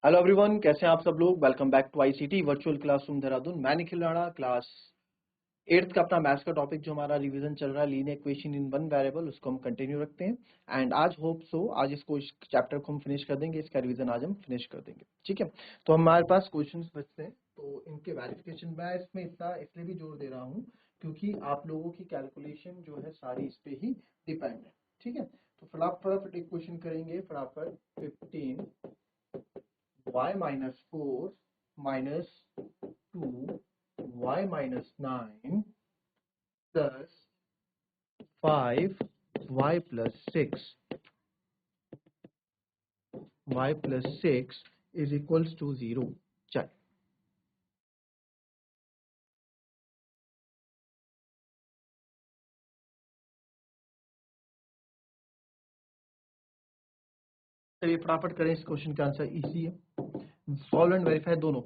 Hello everyone, कैसे हैं आप सब लोग। Welcome back to ICT virtual classroom Dehradun. मैं निखिल राणा, क्लास 8th का अपना मैथ्स का टॉपिक जो हमारा रिवीजन चल रहा है, linear equation in one variable, उसको हम कंटिन्यू रखते हैं। एंड आज होप सो आज इस चैप्टर को हम फिनिश कर देंगे, इसका रिवीजन आज हम फिनिश कर देंगे। ठीक है, तो हमारे पास क्वेश्चंस बचते हैं, तो इनके वेरिफिकेशन मैं इसमें इतना इसलिए भी जोर दे रहा हूँ क्योंकि आप लोगों की कैलकुलेशन जो है सारी इस पे ही डिपेंड है। ठीक है, तो फटाफट एक क्वेश्चन करेंगे। फटाफट 15 y minus 4 minus 2 y minus 9 plus 5 y plus 6 y plus 6 is equals to 0। चलिए चलिए फटाफट करें। इस क्वेश्चन का आंसर इजी है, सॉल्व एंड वेरीफाई दोनों।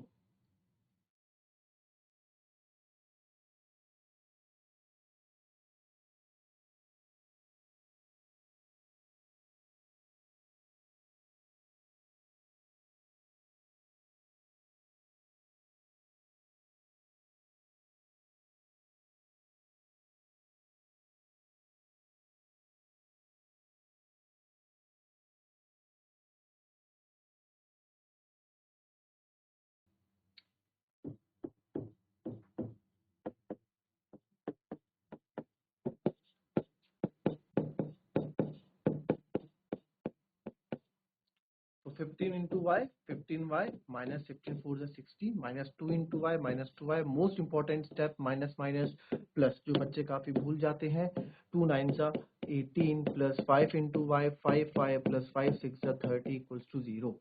तो 15 इंटू वाई 15y माइनस 15 4 जा 60 minus 2 into y minus 2y। Most important step minus minus plus, जो बच्चे काफी भूल जाते हैं। 2 9 जा 18 प्लस 5 इंटू वाई 5 5 प्लस 5 6 जा 30 इक्वल्स टू 0।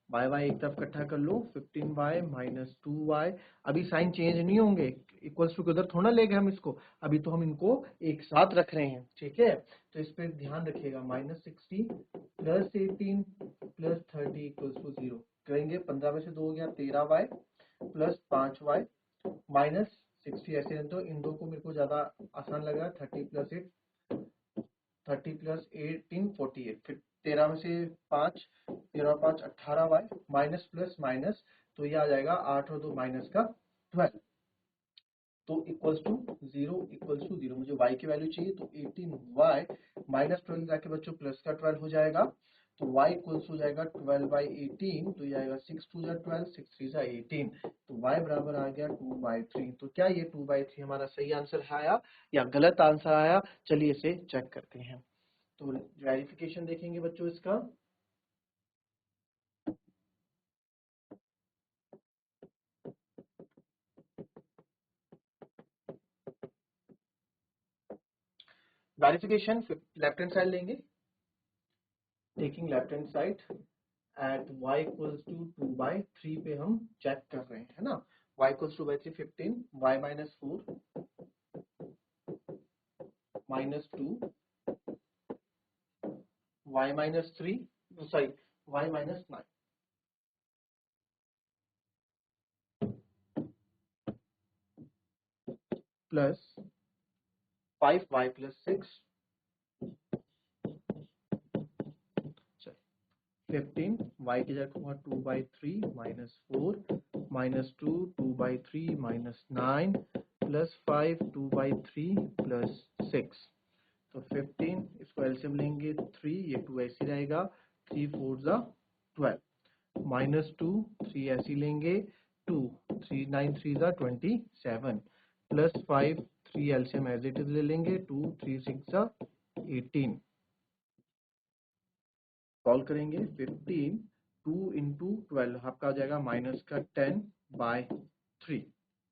वाई वाई एक तरफ इकट्ठा कर लो, 15y माइनस 2y। अभी साइन चेंज नहीं होंगे, इक्वल्स टू के उधर थोड़ा ले गए हम इसको, अभी तो हम इनको एक साथ रख रहे हैं। ठीक है, तो इस पर ध्यान रखिएगा। Minus 60 plus 18 plus 30 equals to 0 करेंगे। 15 में से 2 हो गया 13y प्लस 5y माइनस 60। ऐसे तो इन दो को मेरे को ज्यादा आसान लग रहा है। 30 प्लस 8 30 प्लस 18 48। फिर 13 में से 5 13 5 18y माइनस प्लस माइनस, तो ये आ जाएगा 8 और 2 माइनस का 12, तो इक्वल्स टू 0 इक्वल्स टू 0। मुझे y की वैल्यू चाहिए, तो 18y माइनस 12 जाके बच्चों प्लस का 12 हो जाएगा, तो y इक्वल्स हो जाएगा 12/18। तो ये आएगा 6 2 जा 12 6 3 जा 18, तो y बराबर आ गया 2/3। तो क्या ये 2/3 हमारा सही आंसर आया या गलत आंसर आया? चलिए इसे चेक करते हैं। तो वेरिफिकेशन देखेंगे बच्चों इसका। वेरिफिकेशन लेफ्ट हैंड साइड लेंगे, taking left hand side at y equals to 2/3 पे हम चेक कर रहे हैं, है ना। y equals to 2/3 15 y minus 4 minus 2 y minus 3 सॉरी y minus 9 plus 5y plus 6 15 y की जगह हुआ 2/3 minus 4 minus 2 2/3 minus 9 plus 5 2/3 plus 6। तो 15 इसको एलसीएम लेंगे 3, ये 2 ऐसे रहेगा, 3 4 जा 12 माइनस 2 3 ऐसे लेंगे 2 3 9 3 जा 27 plus 5 3 LCM as it is ले लेंगे 2 3 6 जा 18। सॉल्व करेंगे 15 2 इंटू 12 आपका आ जाएगा माइनस का 10/3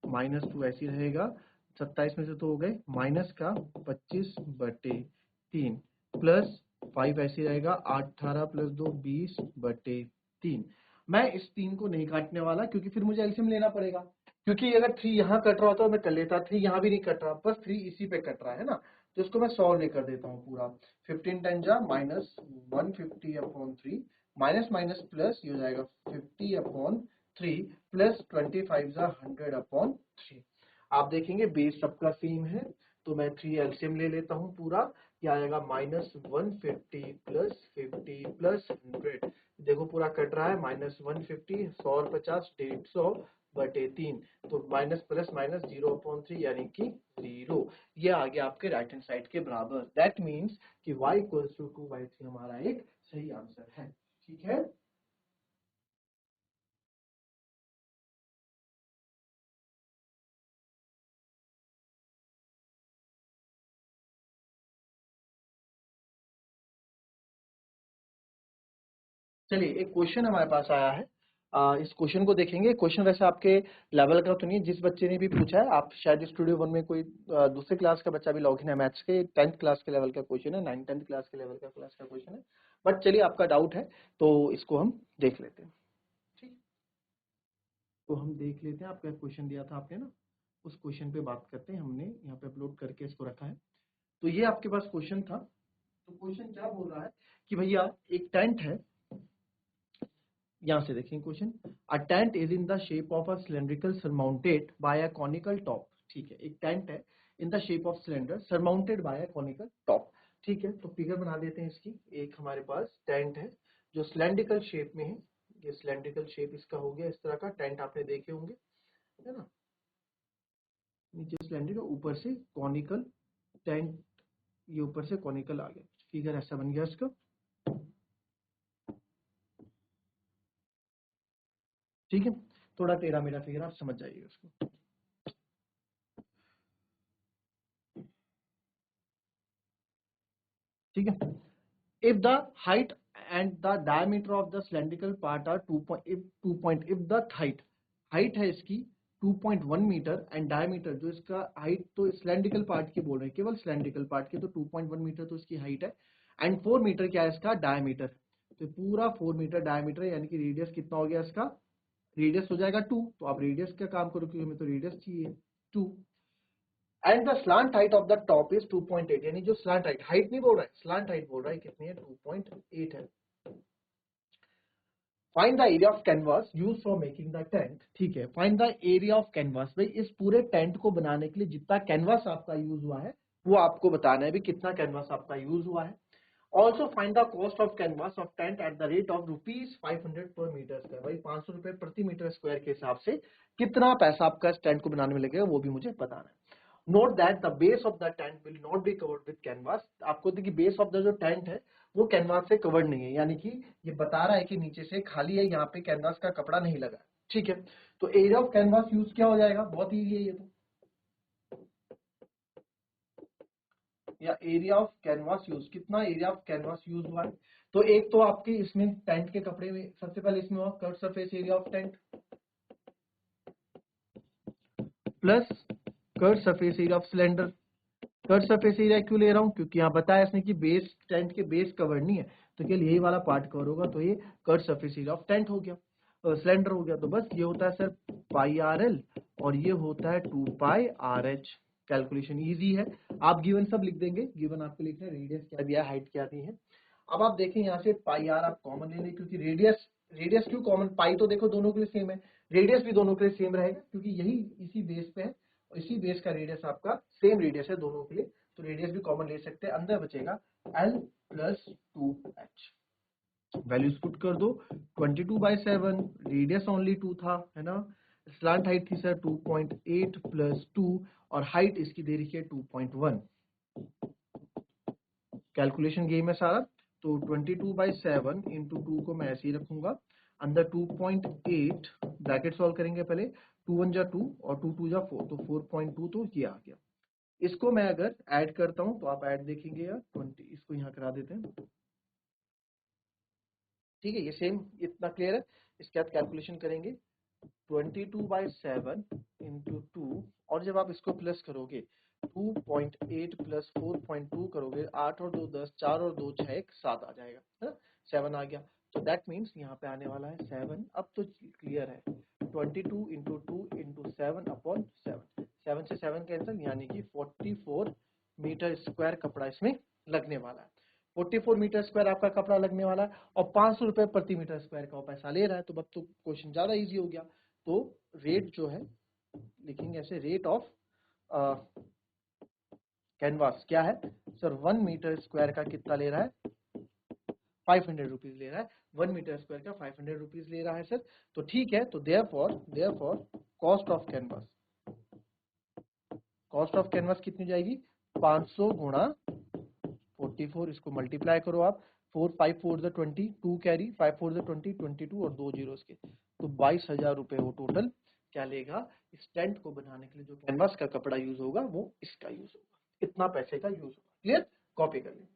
माइनस 2 ऐसी रहेगा, 27 में से तो हो गए, माइनस का 25/3 प्लस 5 ऐसी रहेगा 18 प्लस 2 20/3। मैं इस 3 को नहीं काटने वाला क्योंकि फिर मुझे एलसीएम लेना पड़ेगा, क्योंकि अगर 3 यहाँ कट रहा होता तो मैं कर लेता, 3 यहाँ भी नहीं कट रहा, बस 3 इसी पे कट रहा है ना, तो इसको मैं सॉल्व नहीं कर देता हूँ पूरा। 15 10 जा माइनस 150/3 माइनस माइनस प्लस, ये हो जाएगा 50/3 प्लस 25 जा 100/3। आप देखेंगे बेस सबका सेम है, तो मैं 3 एलसीएम ले लेता हूँ पूरा, ये आएगा माइनस 150 प्लस 50 प्लस 100। देखो पूरा कट रहा है, -150, 100 और 50, 150/3, तो माइनस प्लस माइनस 0/3 यानी कि 0। ये आ गया आपके राइट हैंड साइड के बराबर। दैट मीन्स कि y = 2/3 हमारा एक सही आंसर है। ठीक है, चलिए एक क्वेश्चन हमारे पास आया है। इस क्वेश्चन को देखेंगे। क्वेश्चन वैसे आपके लेवल का तो नहीं है, जिस बच्चे ने भी पूछा है, आप शायद स्टूडियो 1 में कोई दूसरे क्लास का बच्चा भी लॉगिन है, मैथ्स के 10th क्लास के लेवल का क्वेश्चन है, 9th 10th क्लास के लेवल का क्वेश्चन है। बट चलिए आपका डाउट है तो इसको हम देख लेते हैं। ठीक, तो हम देख लेते हैं। आपका क्वेश्चन दिया था आपने ना, उस क्वेश्चन पे बात करते हैं। हमने यहाँ पे अपलोड करके इसको रखा है। तो ये आपके पास क्वेश्चन था। तो क्वेश्चन क्या बोल रहा है कि भैया एक टेंट है, यहां से देखें question. A tent is in the shape of a cylindrical surmounted bye a conical top. ठीक है, एक टेंट है in the shape of cylinder surmounted bye a conical top. ठीक है, तो फिगर बना देते हैं इसकी। एक हमारे पास टेंट है जो सिलेंड्रिकल शेप में है। ये सिलेंड्रिकल शेप इसका हो गया। इस तरह का टेंट आपने देखे होंगे, है ना, नीचे सिलेंड्रिकल, ऊपर से कॉनिकल टेंट, ये ऊपर से कॉनिकल आ गया। फिगर ऐसा बन गया इसका। ठीक है, थोड़ा टेढ़ा मेढ़ा फिगर, आप समझ जाइए उसको। ठीक है, if the height and the diameter of the cylindrical part are 2 if the height है इसकी 2.1 मीटर एंड डायमीटर, जो इसका हाइट तो सिलेंड्रिकल पार्ट की बोल रहे हैं, केवल सिलेंड्रिकल पार्ट की, तो 2.1 मीटर तो इसकी हाइट है एंड 4 मीटर क्या है इसका डायमीटर। तो पूरा 4 मीटर डायमीटर है, यानी कि रेडियस कितना हो गया इसका, रेडियस हो जाएगा 2। तो आप रेडियस का काम करो क्योंकि हमें तो रेडियस चाहिए 2। And the slant height of the top is 2.8, यानी जो स्लांट हाइट, हाइट नहीं बोल रहा है, स्लांट हाइट बोल रहा है, कितनी है 2.8 है। Find the area of canvas use for making the tent. ठीक है, find the area of canvas, भाई इस पूरे टेंट को बनाने के लिए जितना कैनवास आपका यूज हुआ है वो आपको बताना है भी कितना कैनवास आपका यूज हुआ है। Also find the cost of canvas of tent at the rate of ₹500 पर मीटर स्क्वायर। भाई 500 रुपए प्रति मीटर स्क्वायर के हिसाब से कितना पैसा आपका इस टेंट को बनाने में लगेगा वो भी मुझे बताना है। Note that the base of the tent will not be covered with canvas. आपको देखिए बेस ऑफ द जो टेंट है वो कैनवास से कवर्ड नहीं है, यानी कि ये बता रहा है कि नीचे से खाली है, यहाँ पे कैनवास का कपड़ा नहीं लगा है। ठीक है, तो एरिया ऑफ कैनवास यूज क्या हो जाएगा, बहुत ईजी है ये तो, या एरिया ऑफ कैनवास यूज, कितना एरिया ऑफ कैनवास यूज हुआ है। तो एक तो आपके इसमें टेंट के कपड़े में सबसे पहले इसमें हुआ curve surface area of tent plus curve surface area of cylinder. Curve surface area क्यों ले रहा हूं, क्योंकि यहाँ बताया इसने कि बेस, टेंट के बेस कवर नहीं है, तो केवल यही वाला पार्ट कवर होगा, तो ये curve surface area of tent हो गया, सिलेंडर हो गया। तो बस ये होता है सर πRL और ये होता है 2πRH। कैलकुलेशन इजी है, आप गिवन सब लिख देंगे। गिवन आपको लिखना है रेडियस क्या दिया है, हाइट क्या दी है। अब आप देखें यहाँ से πR आप कॉमन ले लें, क्योंकि रेडियस, रेडियस क्यों कॉमन, पाई तो देखो दोनों के लिए सेम है, रेडियस भी दोनों के लिए सेम रहेगा क्योंकि यही इसी बेस पे है, और इसी बेस का रेडियस आपका सेम रेडियस है दोनों के लिए, तो रेडियस भी कॉमन ले सकते हैं। अंदर बचेगा L + 2H। वैल्यूज पुट कर दो, 22/7, रेडियस ओनली 2 था, है ना, स्लांट हाइट थी सर 2.8 + 2 और हाइट इसकी दे रखी है 2.1। कैलकुलेशन गेम है सारा। तो 22/7 × 2 को मैं ऐसे ही रखूंगा, अंदर 2.8 ब्रैकेट सॉल्व करेंगे पहले, 2 1 जा 2 और 2 2 जा 4, तो 4.2, तो ये आ गया। इसको मैं अगर ऐड करता हूं तो आप ऐड देखेंगे यार 20, इसको यहाँ करा देते हैं। ठीक है, ये सेम इतना क्लियर है। इसके बाद कैलकुलेशन करेंगे 22/7 × 2, और जब आप इसको प्लस करोगे 2.8 + 4.2 करोगे, 8 और 2 10, 4 और 2 6, 1 7 आ जाएगा, है ना, 7 आ गया। तो दैट मीन्स यहाँ पे आने वाला है 7। अब तो क्लियर है, 22 × 2 × 7/7, 7 से 7 कैंसिल, यानी कि 44 मीटर स्क्वायर कपड़ा इसमें लगने वाला है। 44 मीटर स्क्वायर आपका कपड़ा लगने वाला है और 500 रुपए प्रति मीटर स्क्वायर का वो पैसा ले रहा है, तो अब तो क्वेश्चन ज्यादा इजी हो गया। तो रेट जो है लिखेंगे ऐसे, रेट ऑफ कैनवास क्या है सर, 1 मीटर स्क्वायर का कितना ले रहा है, 500 रुपीज ले रहा है, 1 मीटर स्क्वायर का 500 रुपीज ले रहा है सर। तो ठीक है, तो देयरफॉर कॉस्ट ऑफ कैनवास कितनी जाएगी, 500 गुणा 44, इसको मल्टीप्लाई करो आप, 4 5 4 20, 2 कैरी, 5 4 20, 22 और 2 जीरो के, तो 22,000 रुपए वो टोटल क्या लेगा, इस टेंट को बनाने के लिए जो कैनवास का कपड़ा यूज होगा वो इसका यूज होगा, इतना पैसे का यूज होगा। क्लियर, कॉपी कर लें।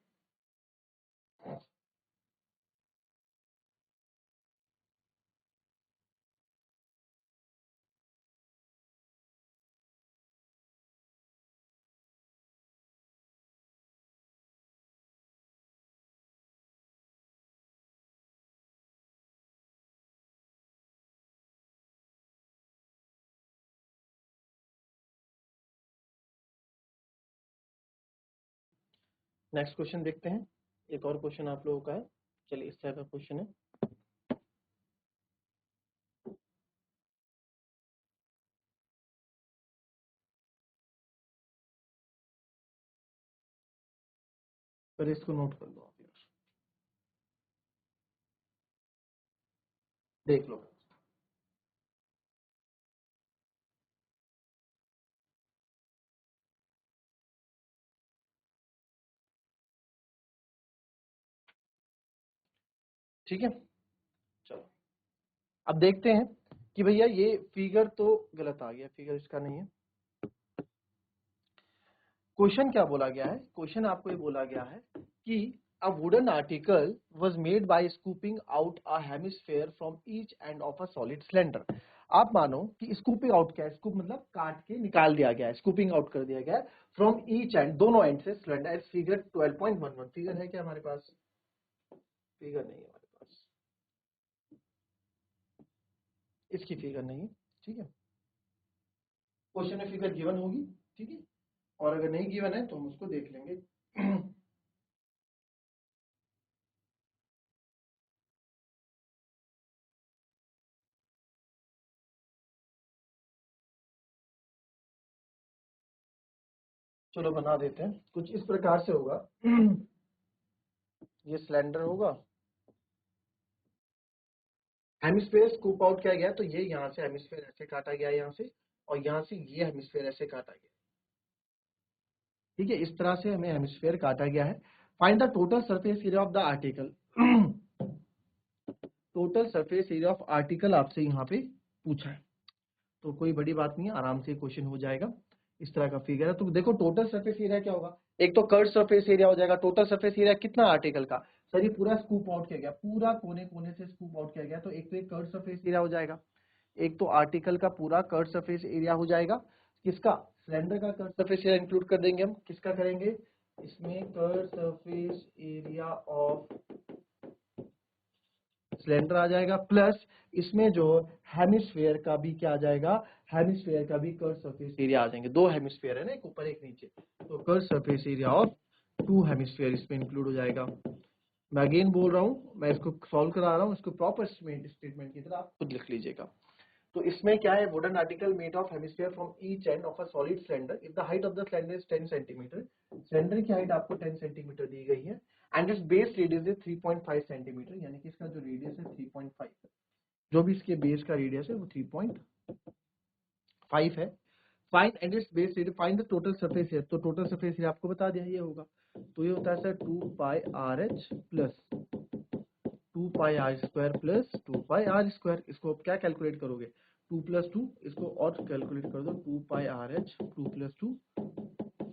नेक्स्ट क्वेश्चन देखते हैं, एक और क्वेश्चन आप लोगों का है, चलिए इस तरह का क्वेश्चन है। पर इसको नोट कर लो आप यार, देख लो। ठीक है, चलो अब देखते हैं कि भैया ये फिगर तो गलत आ गया, फिगर इसका नहीं है। क्वेश्चन क्या बोला गया है, क्वेश्चन आपको ये बोला गया है कि a wooden article was made by scooping out a hemisphere from each end of a solid cylinder। आप मानो कि स्कूपिंग आउट क्या है, स्कूप मतलब काट के निकाल दिया गया है, स्कूपिंग आउट कर दिया गया है फ्रॉम ईच एंड, दोनों एंड से सिलेंडर, एज फिगर 12.11। फिगर है क्या हमारे पास, फिगर नहीं है हमारे पास, इसकी फिगर नहीं है। ठीक है, क्वेश्चन में फिगर गिवन होगी, ठीक है, और अगर नहीं गिवन है तो हम उसको देख लेंगे। चलो बना देते हैं, कुछ इस प्रकार से होगा। ये सिलेंडर होगा, हेमिस्फेयर स्कूप आउट किया गया, तो ये यहाँ से हेमिस्फेयर ऐसे काटा गया यहाँ से, और यहाँ से ये हेमिस्फेयर ऐसे काटा गया। ठीक है, इस तरह से हमें हेमिस्फेयर काटा गया है। Find the total surface area of the article. Total surface area of article आपसे यहाँ पे पूछा है, तो कोई बड़ी बात नहीं है, आराम से क्वेश्चन हो जाएगा। इस तरह का फिगर है, तो देखो टोटल सरफेस एरिया क्या होगा, एक तो कर्व सरफेस एरिया हो जाएगा। टोटल सरफेस एरिया कितना आर्टिकल का, सर ये पूरा स्कूप आउट किया गया, पूरा कोने कोने से स्कूप आउट किया गया, तो एक तो एक कर्व सरफेस एरिया हो जाएगा, एक तो आर्टिकल का पूरा कर्व सरफेस एरिया हो जाएगा। किसका, सिलेंडर का कर्व सरफेस एरिया इंक्लूड कर देंगे हम, किसका करेंगे, इसमें curve surface area of cylinder आ जाएगा, प्लस इसमें जो हेमिस्फेयर का भी क्या आ जाएगा, हेमिस्फेयर का भी कर्व सरफेस एरिया आ जाएंगे। दो हेमिस्फेयर है ना, एक ऊपर एक नीचे, तो curve surface area of 2 hemisphere इसमें इंक्लूड हो जाएगा। मैं अगेन बोल रहा हूँ, मैं इसको सॉल्व करा रहा हूँ, इसको प्रॉपर स्टेटमेंट की तरह आप खुद लिख लीजिएगा। तो इसमें क्या है, wooden article made of hemisphere from each end of a solid cylinder, if the height of the cylinder is 10 centimetre, cylinder की हाइट आपको 10 सेंटीमीटर दी गई है, and its base radius is 3.5 centimetre, यानी कि इसका जो रेडियस है 3.5, जो भी इसके बेस का रेडियस है वो 3.5 है। Find and its base radius, find the total surface area, तो टोटल सरफेस एरिया आपको बता दिया, ये होगा, तो ये होता है sir 2 pi are h plus 2 pi are square plus 2 pi are square. इसको आप क्या कैलकुलेट करोगे, 2 प्लस 2, इसको और कैलकुलेट कर दो, 2 pi are H 2 plus 2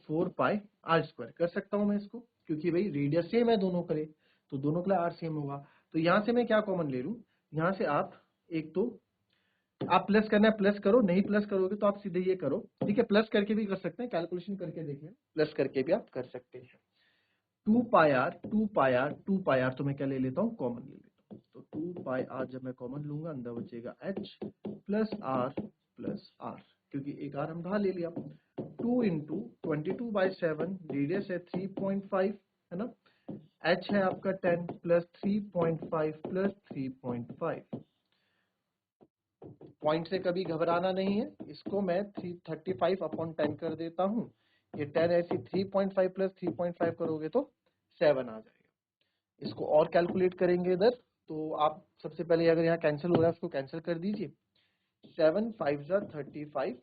4 pi are square कर सकता हूं मैं इसको, क्योंकि भाई रेडियस सेम है दोनों के लिए, तो दोनों के लिए आर सेम होगा। तो यहाँ से मैं क्या कॉमन ले लूं, यहाँ से आप एक तो आप प्लस करना है प्लस करो, नहीं प्लस करोगे तो आप सीधे ये करो, ठीक है, प्लस करके भी कर सकते हैं, कैलकुलेशन करके देखिए, प्लस करके भी आप कर सकते हैं। 2 pi R 2 pi R 2 pi R, तो मैं क्या ले लेता हूँ, कॉमन ले लेता हूँ, तो 2 पाई आर जब मैं कॉमन लूंगा अंदर बचेगा h प्लस आर, क्योंकि एक आर हम बाहर ले लिया। 2 इंटू 22/7, रेडियस है 3.5, है ना, h है आपका 10 प्लस 3.5 प्लस 3.5, पॉइंट से कभी घबराना नहीं है, इसको मैं 335/10 कर देता हूँ, ये 10 ऐसी 3.5 प्लस 3.5 करोगे तो 7 आ जाएगा। इसको और कैलकुलेट करेंगे इधर, तो आप सबसे पहले अगर यहाँ कैंसिल हो रहा है उसको कैंसिल कर दीजिए। 7 5 जा 35,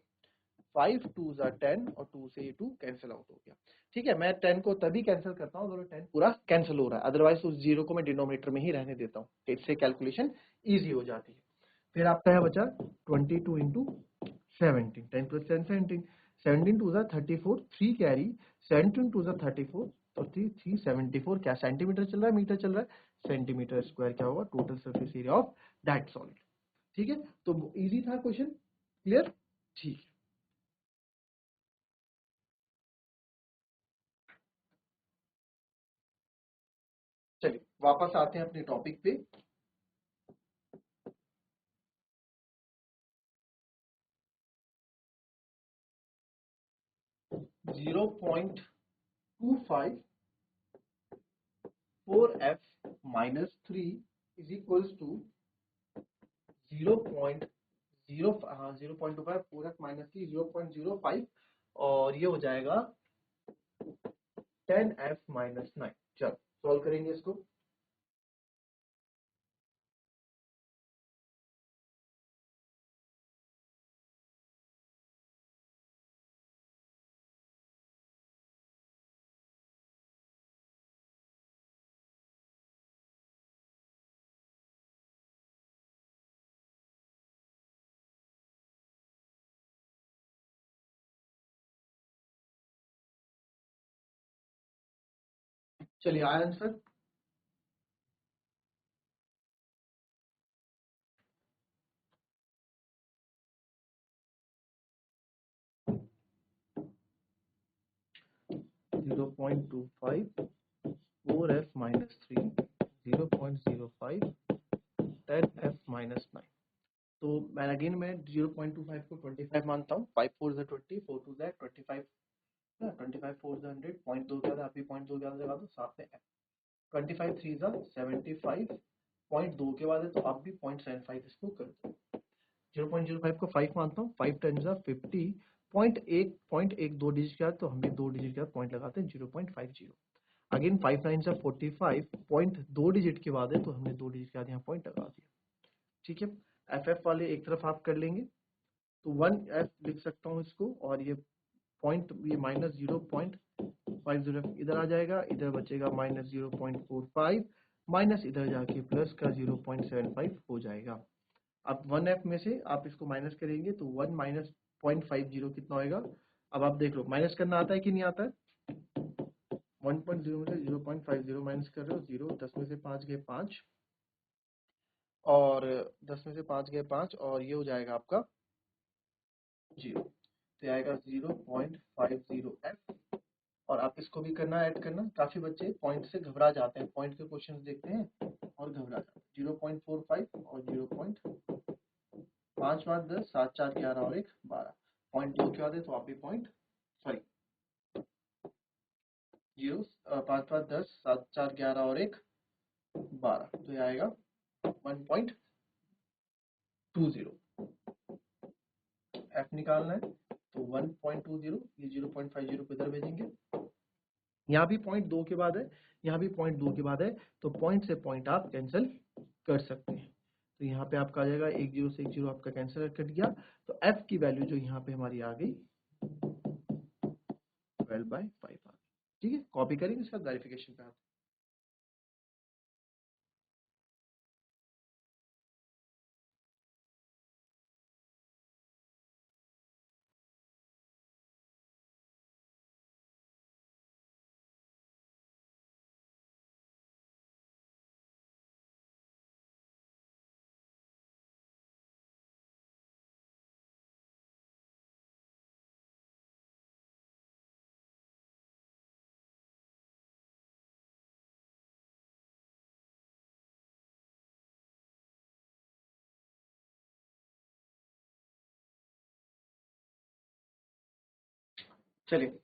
5 2 जा 10 और 2 से ये 2 कैंसिल आउट हो गया। ठीक है, मैं 10 को तभी कैंसिल करता हूँ अगर 10 पूरा कैंसिल हो रहा है, अदरवाइज उस जीरो को मैं डिनोमिनेटर में ही रहने देता हूँ, इससे कैलकुलेशन ईजी हो जाती है। फिर आपका है बचा 22 इंटू 17, 10 प्लस 10 17, 17 टू जा 34, 3 कैरी, 17 टू जा 34, तो 374, क्या सेंटीमीटर चल रहा है मीटर चल रहा है, सेंटीमीटर स्क्वायर क्या होगा, total surface area of that solid. ठीक है, तो इजी था क्वेश्चन, क्लियर? ठीक है, चलिए वापस आते हैं अपने टॉपिक पे। Zero point two five four f minus three is equals to 0.025 four f minus three 0.05, और ये हो जाएगा 10f माइनस 9। चलो सॉल्व करेंगे इसको। चलिए आया answer. Zero point two five four f minus three 0.05 10f minus 9। तो मैं अगेन मैं 0.25 को 25 मानता हूँ, 5 4 जा 20, 4 2 जा 25, 25 4 जा 100, पॉइंट दो क्या था, आप भी पॉइंट दो क्या लगा दो, साथ में 25 3 जा 75, पॉइंट दो के बाद है तो आप भी 0.75 इसको कर दो। 0.05 को 5 मानता हूँ, 5 10 जा 50, पॉइंट एक दो डिजिट के बाद, तो हम भी दो डिजिट के बाद पॉइंट लगाते हैं 0.50। अगेन 5 9 जा 45, पॉइंट दो डिजिट के बाद है तो हमने दो डिजिट के बाद यहाँ पॉइंट लगा दिया। ठीक है, एफ एफ वाले एक तरफ आप कर लेंगे, तो 1f लिख सकता हूँ इसको, और ये पॉइंट ये माइनस 0.50 इधर आ जाएगा, इधर बचेगा माइनस 0.45, माइनस इधर जाके प्लस का 0.75 हो जाएगा। अब 1f में से आप इसको माइनस करेंगे तो 1 माइनस 0.50 कितना होएगा। अब आप देख लो माइनस करना आता है कि नहीं आता है। 1.0 में से 0.50 माइनस कर रहे हो, 0, 10 में से 5 गए 5, और 10 में से 5 गए 5, और ये हो जाएगा आपका 0, तो आएगा 0.50f। और आप इसको भी करना ऐड करना, काफी बच्चे पॉइंट से घबरा जाते हैं, पॉइंट के क्वेश्चंस देखते हैं और घबरा जाते हैं। 0.45 और 0.5 5 10 7 4 11 और 1 12, पॉइंट दो के बाद है तो आप भी पॉइंट, सॉरी 0 5 5 10 7 4 11 और 1 12, तो ये आएगा 1.20। एफ निकालना है तो 1.20, ये 0.50 को इधर भेजेंगे, यहाँ भी पॉइंट दो के बाद है, यहाँ भी पॉइंट दो के बाद है, तो पॉइंट से पॉइंट आप कैंसिल कर सकते हैं। तो यहाँ पे आपका आ जाएगा एक जीरो से एक जीरो आपका कैंसिल कट गया, तो f की वैल्यू जो यहाँ पे हमारी आ गई 12/5 आ गई। ठीक है, कॉपी करेंगे इसका वेरिफिकेशन पे आते हैं। चलिए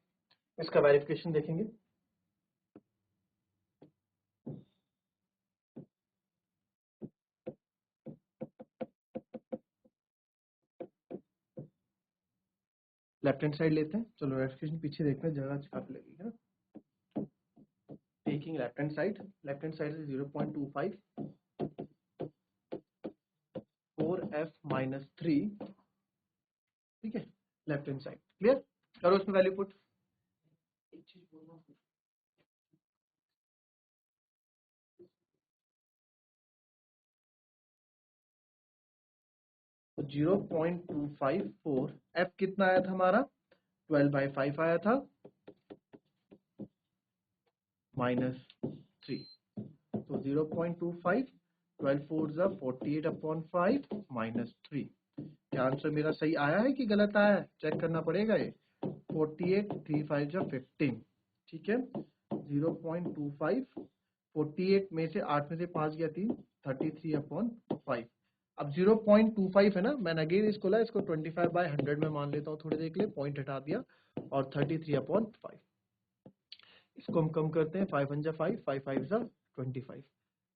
इसका वेरिफिकेशन देखेंगे। लेफ्ट हैंड साइड लेते हैं, चलो वेरिफिकेशन पीछे देखते हैं, जगह काफी लगेगी ना। ठीक लिखेंगे लेफ्ट हैंड साइड से 0.25 4f माइनस 3, ठीक है, लेफ्ट हैंड साइड। क्लियर, करो इसमें वैल्यू पुट। तो 0.254 f कितना आया था हमारा, 12/5 आया था माइनस 3। तो 0.25 12 4 जा 48/5 माइनस 3। क्या आंसर मेरा सही आया है कि गलत आया है, चेक करना पड़ेगा ये। 48 3 5 जा 15, ठीक है। 0.25 48 में से 8 में से 5 गया 3, 33/5। अब 0.25 है ना, मैंने अगेन इसको ला, इसको 25/100 में मान लेता हूँ थोड़ी देर के लिए, पॉइंट हटा दिया, और 33/5। इसको हम कम करते हैं, 5 1 जा 5, 5 5 जा 25।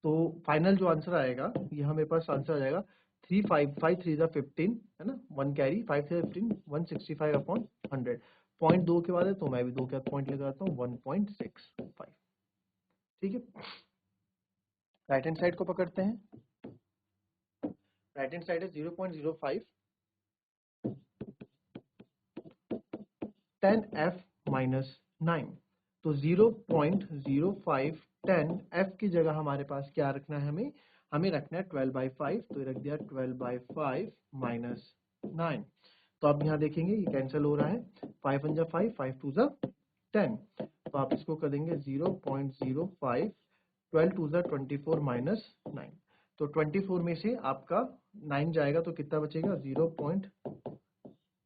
तो फाइनल जो आंसर आएगा, यहाँ मेरे पास आंसर आ जाएगा 3 5 5 3 जा 15, है ना, 1 कैरी, 5 से 15 165/100। पॉइंट 2 के बाद है तो मैं भी 2 के बाद पॉइंट लगाता हूँ 1.65, ठीक है। राइट हैंड साइड को पकड़ते हैं, राइट हैंड साइड है 0.05 10f माइनस 9। तो 0.05 10f की जगह हमारे पास क्या रखना है, हमें रखना है 12/5, तो ये रख दिया 12/5 माइनस 9। तो आप यहाँ देखेंगे ये कैंसिल हो रहा है, 5 1 जा 5, 5 2 जा 10। तो आप इसको कर देंगे 0.05, 12 2 जा 24 माइनस 9। तो 24 में से आपका 9 जाएगा तो कितना बचेगा, 0.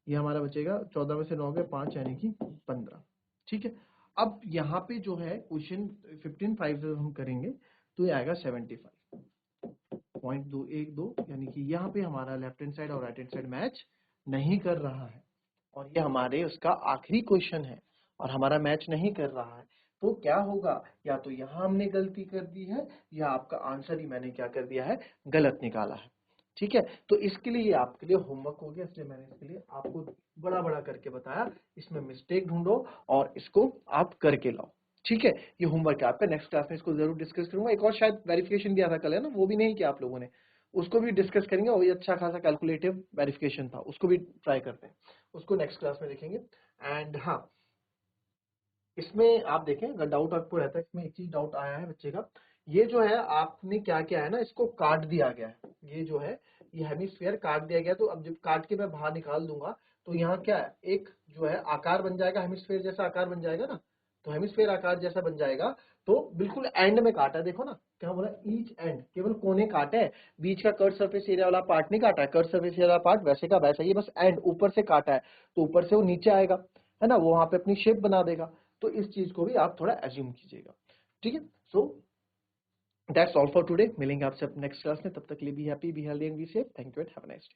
ये हमारा बचेगा 14 में से 9 गए 5, यानी कि 15, ठीक है। अब यहाँ पे जो है क्वेश्चन 15/5 जब हम करेंगे तो ये आएगा 75.212, यानी कि यहाँ पे हमारा लेफ्ट हैंड साइड और राइट हैंड साइड मैच नहीं कर रहा है, और ये हमारे उसका आखिरी क्वेश्चन है और हमारा मैच नहीं कर रहा है। तो क्या होगा, या तो यहाँ हमने गलती कर दी है, या आपका आंसर ही मैंने क्या कर दिया है, गलत निकाला है, ठीक है। तो इसके लिए ये आपके लिए होमवर्क हो गया, इसलिए मैंने इसके लिए आपको बड़ा बड़ा करके बताया, इसमें मिस्टेक ढूंढो और इसको आप करके लाओ, ठीक है। ये होमवर्क है आपका, नेक्स्ट क्लास में इसको जरूर डिस्कस करूंगा। एक और शायद वेरिफिकेशन दिया था कल, है ना, वो भी नहीं किया आप लोगों ने, उसको भी डिस्कस करेंगे, और ये अच्छा खासा कैलकुलेटिव वेरिफिकेशन था, उसको भी ट्राई करते हैं, उसको नेक्स्ट क्लास में देखेंगे। एंड हाँ, इसमें आप देखें अगर डाउट आपको रहता है, इसमें एक चीज डाउट आया है बच्चे का, ये जो है आपने क्या किया है ना, इसको काट दिया गया है, ये जो है ये हेमिस्फीयर काट दिया गया। तो अब जब काट के मैं बाहर निकाल दूंगा तो यहाँ क्या है, एक जो है आकार बन जाएगा, हेमिस्फीयर जैसा आकार बन जाएगा ना, तो हेमिस्फीयर आकार जैसा बन जाएगा। तो बिल्कुल एंड में काटा, देखो ना क्या बोला, ईच एंड, केवल कोने काटे हैं, बीच का कर्व सरफेस एरिया वाला पार्ट नहीं काटा है, कर्व सरफेस एरिया वाला पार्ट वैसे का वैसा, ये बस एंड ऊपर से काटा है, तो ऊपर से वो नीचे आएगा, है ना, वो वहां पे अपनी शेप बना देगा। तो इस चीज को भी आप थोड़ा एज्यूम कीजिएगा, ठीक है। So that's all for today, मिलेंगे आपसे नेक्स्ट क्लास में, तब तक के लिए be happy, be healthy and be safe. Thank you and have a nice day.